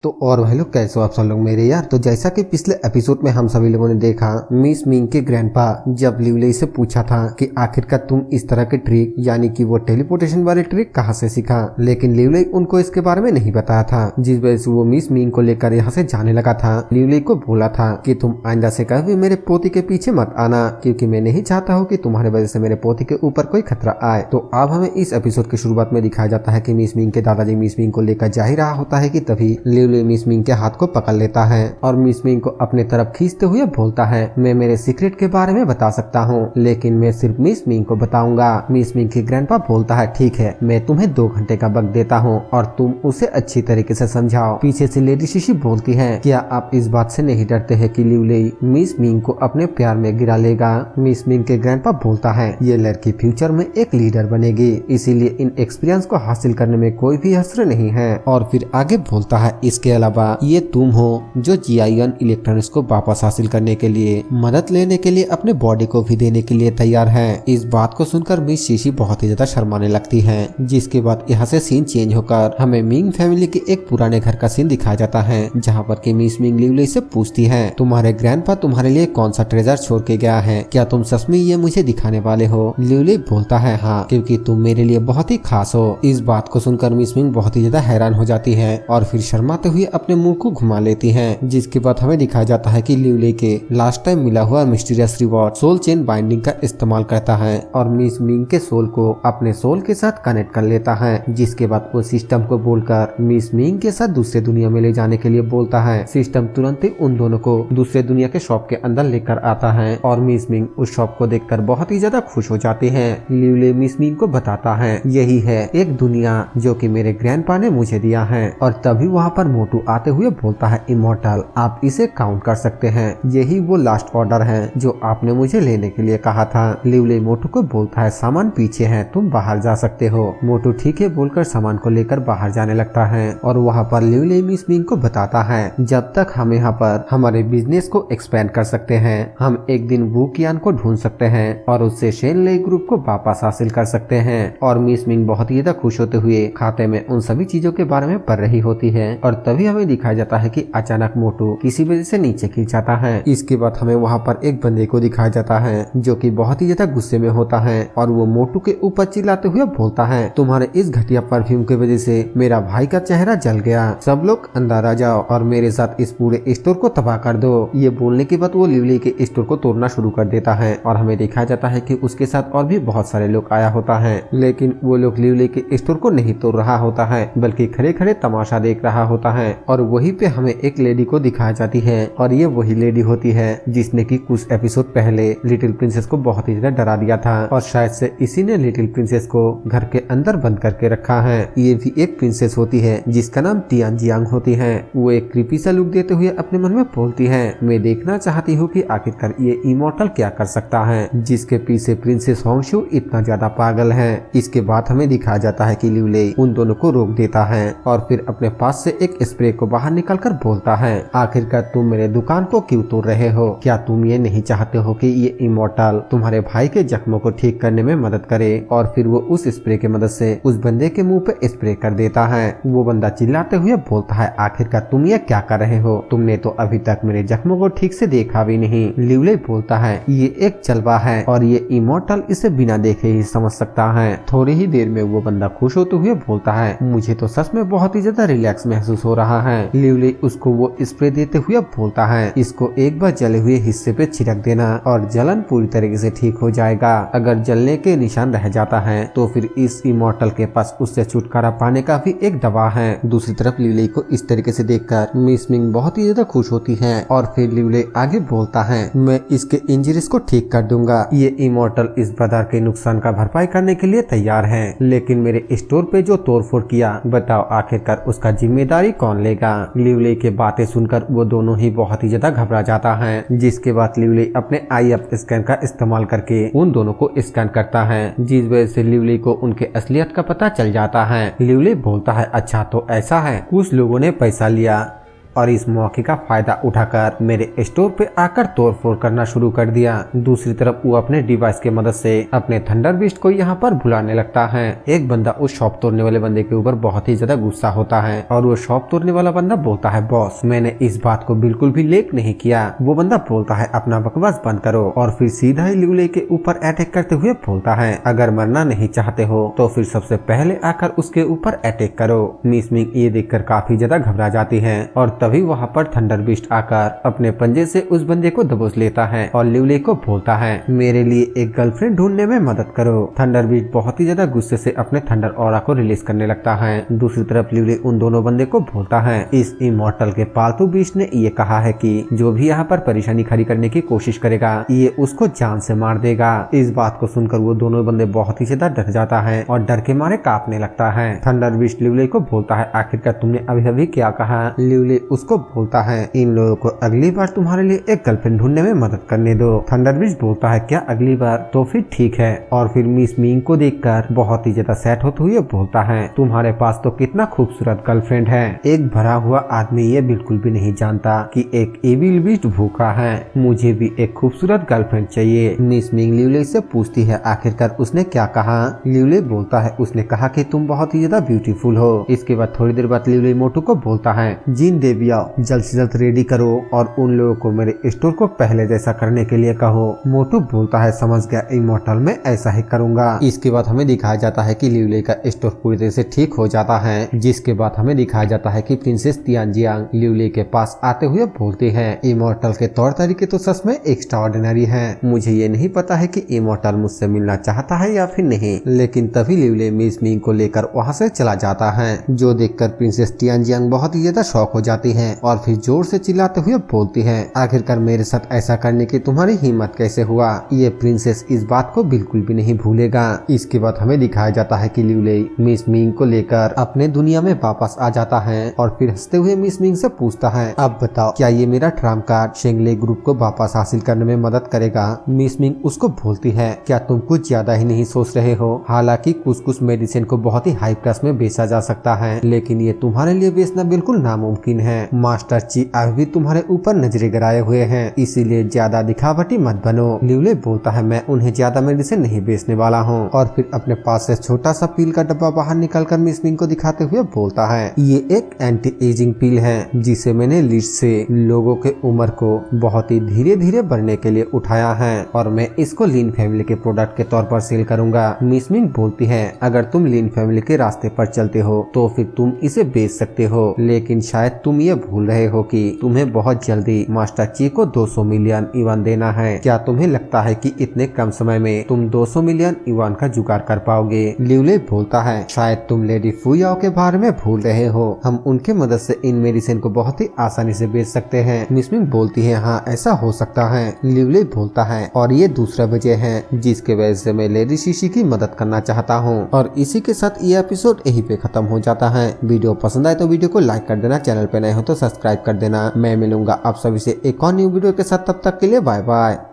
तो और भाई लोग कैसे हो आप सब लोग मेरे यार। तो जैसा कि पिछले एपिसोड में हम सभी लोगों ने देखा, मिस मिंग के ग्रैंडपा जब लिवलेई से पूछा था कि आखिरकार तुम इस तरह के ट्रिक यानी कि वो टेलीपोर्टेशन वाले ट्रिक कहाँ से सीखा, लेकिन लिवलेई उनको इसके बारे में नहीं बताया था, जिस वजह से वो मिस मिंग को लेकर यहाँ से जाने लगा था। लिवलेई को बोला था कि तुम आइंदा से कभी मेरे पोती के पीछे मत आना, क्योंकि मैं नहीं चाहता हूँ कि तुम्हारे वजह से मेरे पोती के ऊपर कोई खतरा आए। तो अब हमें इस एपिसोड की शुरुआत में दिखाया जाता है कि मिस मिंग के दादाजी मिस मिंग को लेकर जा ही रहा होता है कि तभी मिस मिंग के हाथ को पकड़ लेता है और मिस मिंग को अपने तरफ खींचते हुए बोलता है, मैं मेरे सीक्रेट के बारे में बता सकता हूँ, लेकिन मैं सिर्फ मिस मिंग को बताऊंगा। मिस मिंग की ग्रैंडपा बोलता है, ठीक है, मैं तुम्हें 2 घंटे का वक्त देता हूँ और तुम उसे अच्छी तरीके से समझाओ। पीछे से लेडी शिशी बोलती है, क्या आप इस बात से नहीं डरते हैं कि लिवलेई मिस मिंग को अपने प्यार में गिरा लेगा। मिस मिंग के ग्रैंडपा बोलता है, ये लड़की फ्यूचर में एक लीडर बनेगी, इसीलिए इन एक्सपीरियंस को हासिल करने में कोई भी हसर नहीं है। और फिर आगे बोलता है, इसके अलावा ये तुम हो जो जियान इलेक्ट्रॉनिक्स को वापस हासिल करने के लिए मदद लेने के लिए अपने बॉडी को भी देने के लिए तैयार है। इस बात को सुनकर मिस शिशी बहुत ही ज्यादा शर्माने लगती है, जिसके बाद यहाँ से सीन चेंज होकर हमें मिंग फैमिली के एक पुराने घर का सीन दिखाया जाता है, जहाँ पर कि मिस मिंग लिवलेई से पूछती है, तुम्हारे ग्रैंडपा तुम्हारे लिए कौन सा ट्रेजर छोड़ के गया है, क्या तुम सच में ये मुझे दिखाने वाले हो। लिवलेई बोलता है, हाँ, क्योंकि तुम मेरे लिए बहुत ही खास हो। इस बात को सुनकर मिस मिंग बहुत ही ज्यादा हैरान हो जाती है और फिर शर्माते हुए अपने मुंह को घुमा लेती है, जिसके बाद हमें दिखाया जाता है कि लिवलेई के लास्ट टाइम मिला हुआ mysterious reward soul chain binding का इस्तेमाल करता है और मिस मिंग के सोल को अपने सोल के साथ कनेक्ट कर लेता है, जिसके बाद वो सिस्टम को बोलकर मिस मिंग के साथ दूसरे दुनिया में ले जाने के लिए बोलता है। सिस्टम तुरंत ही उन दोनों को दूसरे दुनिया के शॉप के अंदर लेकर आता है और मिस मिंग उस शॉप को देखकर बहुत ही ज्यादा खुश हो जाती है। लिवलेई मिस मिंग को बताता है, यही है एक दुनिया जो कि मेरे ग्रैंडपा ने मुझे दिया है। और तभी वहाँ पर मोटू आते हुए बोलता है, इमॉर्टल, आप इसे काउंट कर सकते हैं, यही वो लास्ट ऑर्डर है जो आपने मुझे लेने के लिए कहा था। लिवलेई मोटू को बोलता है, सामान पीछे है, तुम बाहर जा सकते हो। मोटू ठीक है बोलकर सामान को लेकर बाहर जाने लगता है और वहाँ पर लिवलेई मिस मिंग को बताता है, जब तक हम यहाँ पर हमारे बिजनेस को एक्सपेंड कर सकते हैं, हम एक दिन वू कियान को ढूंढ सकते हैं और उससे शेनलेई ग्रुप को वापस हासिल कर सकते हैं। और मिस मिंग बहुत ही ज्यादा खुश होते हुए खाते में उन सभी चीजों के बारे में पढ़ रही होती है और तभी हमें दिखाया जाता है कि अचानक मोटू किसी वजह से नीचे गिर जाता है। इसके बाद हमें वहाँ पर एक बंदे को दिखाया जाता है जो कि बहुत ही ज्यादा गुस्से में होता है और वो मोटू के ऊपर चिल्लाते हुए बोलता है, तुम्हारे इस घटिया परफ्यूम की वजह से मेरा भाई का चेहरा जल गया, सब लोग अंदर आ जाओ और मेरे साथ इस पूरे स्टोर को तबाह कर दो। ये बोलने के बाद वो लिवलेई के स्टोर को तोड़ना शुरू कर देता है और हमें दिखाया जाता है कि उसके साथ और भी बहुत सारे लोग आया होता है, लेकिन वो लोग लिवलेई के स्टोर को नहीं तोड़ रहा होता है बल्कि खड़े खड़े तमाशा देख रहा होता है। और वहीं पे हमें एक लेडी को दिखाई जाती है और ये वही लेडी होती है जिसने कि कुछ एपिसोड पहले लिटिल प्रिंसेस को बहुत ही ज्यादा डरा दिया था और शायद से इसी ने लिटिल प्रिंसेस को घर के अंदर बंद करके रखा है। ये भी एक प्रिंसेस होती है जिसका नाम टियान जियांग होती है। वो एक क्रीपी सा लुक देते हुए अपने मन में बोलती है, मैं देखना चाहती हूँ कि आखिरकार ये इमॉर्टल क्या कर सकता है जिसके पीछे प्रिंसेस होंगशू इतना ज्यादा पागल है। इसके बाद हमें दिखाया जाता है कि लिवलेई उन दोनों को रोक देता है और फिर अपने पास से एक स्प्रे को बाहर निकालकर बोलता है, आखिरकार तुम मेरे दुकान को क्यों तोड़ रहे हो, क्या तुम ये नहीं चाहते हो कि ये इमॉर्टल तुम्हारे भाई के जख्मों को ठीक करने में मदद करे। और फिर वो उस स्प्रे की मदद से उस बंदे के मुंह पे स्प्रे कर देता है। वो बंदा चिल्लाते हुए बोलता है, आखिरकार तुम ये क्या कर रहे हो, तुमने तो अभी तक मेरे जख्मों को ठीक से देखा भी नहीं। लिवलेई बोलता है, ये एक जलवा है और ये इमॉर्टल इसे बिना देखे ही समझ सकता है। थोड़ी ही देर में वो बंदा खुश होते हुए बोलता है, मुझे तो सच में बहुत ही ज्यादा रिलैक्स महसूस हो रहा है। लिवलेई उसको वो स्प्रे देते हुए बोलता है, इसको एक बार जले हुए हिस्से पे छिड़क देना और जलन पूरी तरीके से ठीक हो जाएगा। अगर जलने के निशान रह जाता है तो फिर इस इमॉर्टल के पास उससे छुटकारा पाने का भी एक दवा है। दूसरी तरफ लिवलेई को इस तरीके से देखकर मिस मिंग बहुत ही ज्यादा खुश होती है और फिर लिवलेई आगे बोलता है, मैं इसके इंजरीज को ठीक कर दूंगा। ये इमॉर्टल इस बाजार के नुकसान का भरपाई करने के लिए तैयार है, लेकिन मेरे स्टोर पे जो तोड़फोड़ किया, बताओ आखिरकार उसका जिम्मेदारी कौन लेगा। लिवलेई के बातें सुनकर वो दोनों ही बहुत ही ज्यादा घबरा जाता है, जिसके बाद लिवलेई अपने IF स्कैन का इस्तेमाल करके उन दोनों को स्कैन करता है, जिस वजह से लिवलेई को उनके असलियत का पता चल जाता है। लिवलेई बोलता है, अच्छा तो ऐसा है, कुछ लोगों ने पैसा लिया और इस मौके का फायदा उठाकर मेरे स्टोर पे आकर तोड़फोड़ करना शुरू कर दिया। दूसरी तरफ वो अपने डिवाइस की मदद से अपने थंडर बीस्ट को यहाँ पर बुलाने लगता है। एक बंदा उस शॉप तोड़ने वाले बंदे के ऊपर बहुत ही ज्यादा गुस्सा होता है और वो शॉप तोड़ने वाला बंदा बोलता है, बॉस मैंने इस बात को बिल्कुल भी लेक नहीं किया। वो बंदा बोलता है, अपना बकवास बंद करो, और फिर सीधा ही लिवले के ऊपर अटैक करते हुए बोलता है, अगर मरना नहीं चाहते हो तो फिर सबसे पहले आकर उसके ऊपर अटैक करो। मिस मिंग ये देखकर काफी ज्यादा घबरा जाती है और तभी वहाँ पर थंडर बीस्ट आकर अपने पंजे से उस बंदे को दबोच लेता है और लिवले को बोलता है, मेरे लिए एक गर्लफ्रेंड ढूंढने में मदद करो। थंडर बीस्ट बहुत ही ज्यादा गुस्से से अपने थंडर ऑरा को रिलीज करने लगता है। दूसरी तरफ लिवले उन दोनों बंदे को बोलता है, इस इमॉर्टल के पालतू बीस्ट ने ये कहा है कि जो भी यहाँ पर परेशानी खड़ी करने की कोशिश करेगा ये उसको जान से मार देगा। इस बात को सुनकर वो दोनों बंदे बहुत ही ज्यादा डर जाता है और डर के मारे कांपने लगता है। थंडर बीस्ट लिवले को बोलता है, आखिरकार तुमने अभी अभी क्या कहा? लिवले उसको बोलता है, इन लोगों को अगली बार तुम्हारे लिए एक गर्लफ्रेंड ढूंढने में मदद करने दो। थंडर बीस्ट बोलता है, क्या अगली बार? तो फिर ठीक है। और फिर मिस मिंग को देखकर बहुत ही ज्यादा सेट होते हुए बोलता है, तुम्हारे पास तो कितना खूबसूरत गर्लफ्रेंड है। एक भरा हुआ आदमी ये बिल्कुल भी नहीं जानता कि एक एविल बीस्ट भूखा है। मुझे भी एक खूबसूरत गर्लफ्रेंड चाहिए। मिस मिंग लिवले से पूछती है, आखिरकार उसने क्या कहा? लिवले बोलता है, उसने कहा कि तुम बहुत ही ज्यादा ब्यूटीफुल हो। इसके बाद थोड़ी देर बाद लिवले मोटू को बोलता है, जिन देविया जल्द से जल्द रेडी करो और उन लोगों को मेरे स्टोर को पहले जैसा करने के लिए कहो। मोटू बोलता है, समझ गया, इमॉर्टल में ऐसा ही करूंगा। इसके बाद हमें दिखाया जाता है कि लिवले का स्टोर पूरी तरह से ठीक हो जाता है, जिसके बाद हमें दिखाया जाता है कि प्रिंसेस तियानजियांग लिवले के पास आते हुए बोलती है, इमॉर्टल के तौर तरीके तो सच में एक्स्ट्राऑर्डिनरी हैं। मुझे ये नहीं पता है कि इमॉर्टल मुझसे मिलना चाहता है या फिर नहीं, लेकिन तभी लिवले मिस मिंग को लेकर वहाँ से चला जाता है, जो देखकर प्रिंसेस तियानजियांग बहुत ही ज्यादा शॉक हो जाती है और फिर जोर से चिल्लाते हुए बोलती है, आखिरकार मेरे साथ ऐसा करने की तुम्हारी हिम्मत कैसे हुआ? ये प्रिंसेस इस बात को बिल्कुल भी नहीं भूलेगा। इसके बाद हमें दिखाया जाता है कि लिवले मिस मिंग को लेकर अपने दुनिया में वापस आ जाता है और फिर हंसते हुए मिस मिंग से पूछता है, अब बताओ क्या ये मेरा ट्रम्प कार्ड शेंगले ग्रुप को वापस हासिल करने में मदद करेगा? मिस मिंग उसको बोलती है, क्या तुम कुछ ज्यादा ही नहीं सोच रहे हो? हालांकि कुछ मेडिसिन को बहुत ही हाई प्राइस में बेचा जा सकता है, लेकिन ये तुम्हारे लिए बेचना बिल्कुल नामुमकिन है। मास्टर ची अभी भी तुम्हारे ऊपर नजरें गड़ाए हुए हैं, इसीलिए ज्यादा दिखावटी मत बनो। लिवले बोलता है, मैं उन्हें ज्यादा मेडिसिन नहीं बेचने वाला हूँ, और फिर अपने पास से छोटा सा पील का डब्बा बाहर निकालकर मिस मिंग को दिखाते हुए बोलता है, ये एक एंटी एजिंग पील है जिसे मैंने लिस्ट से लोगों के उम्र को बहुत ही धीरे धीरे बढ़ने के लिए उठाया है और मैं इसको लीन फैमिली के प्रोडक्ट के तौर पर सेल करूंगा। मिस मिंग बोलती है, अगर तुम लीन फैमिली के रास्ते पर चलते हो तो फिर तुम इसे बेच सकते हो, लेकिन शायद तुम ये भूल रहे हो कि तुम्हें बहुत जल्दी मास्टर ची को 200 मिलियन युआन देना है। क्या तुम्हें लगता है कि इतने कम समय में तुम 200 मिलियन युआन का जुगाड़ कर पाओगे? लिवले बोलता है, शायद तुम लेडी फुयाओ के बारे में भूल रहे हो, हम उनके मदद से इन मेडिसिन को बहुत ही आसानी से बेच सकते हैं। मिस मिंग बोलती है, हाँ ऐसा हो सकता है। लिवले बोलता है, और ये दूसरा वजह है जिसके वजह से मैं लेडी शीशी की मदद करना चाहता हूँ। और इसी के साथ ये एपिसोड यहीं पे खत्म हो जाता है। वीडियो पसंद आए तो वीडियो को लाइक कर देना, चैनल पे नए हो तो सब्सक्राइब कर देना। मैं मिलूंगा आप सभी से एक और न्यू वीडियो के साथ, तब तक के लिए बाय बाय।